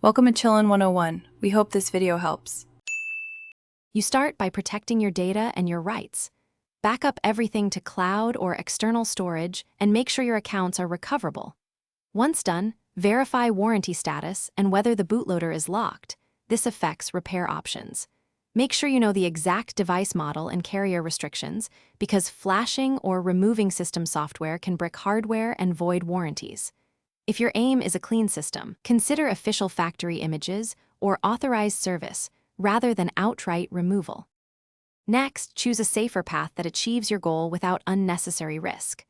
Welcome to Chillin' 101. We hope this video helps. You start by protecting your data and your rights. Back up everything to cloud or external storage and make sure your accounts are recoverable. Once done, verify warranty status and whether the bootloader is locked. This affects repair options. Make sure you know the exact device model and carrier restrictions, because flashing or removing system software can brick hardware and void warranties. If your aim is a clean system, consider official factory images or authorized service rather than outright removal. Next, choose a safer path that achieves your goal without unnecessary risk.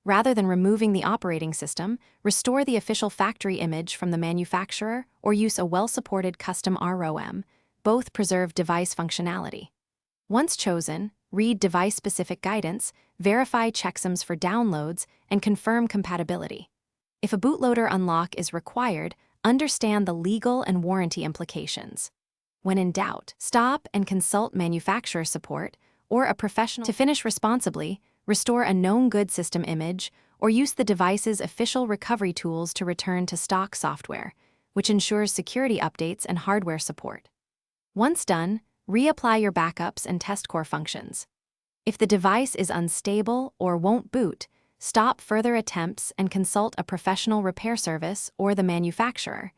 Rather than removing the operating system, restore the official factory image from the manufacturer or use a well-supported custom ROM. Both preserve device functionality. Once chosen, read device-specific guidance, verify checksums for downloads, and confirm compatibility. If a bootloader unlock is required, understand the legal and warranty implications. When in doubt, stop and consult manufacturer support or a professional. To finish responsibly, restore a known good system image or use the device's official recovery tools to return to stock software, which ensures security updates and hardware support. Once done, reapply your backups and test core functions. If the device is unstable or won't boot, stop further attempts and consult a professional repair service or the manufacturer.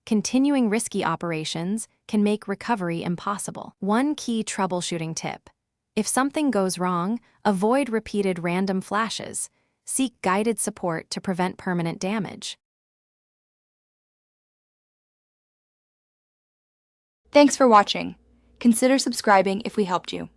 Continuing risky operations can make recovery impossible. One key troubleshooting tip: if something goes wrong, avoid repeated random flashes. Seek guided support to prevent permanent damage. Thanks for watching. Consider subscribing if we helped you.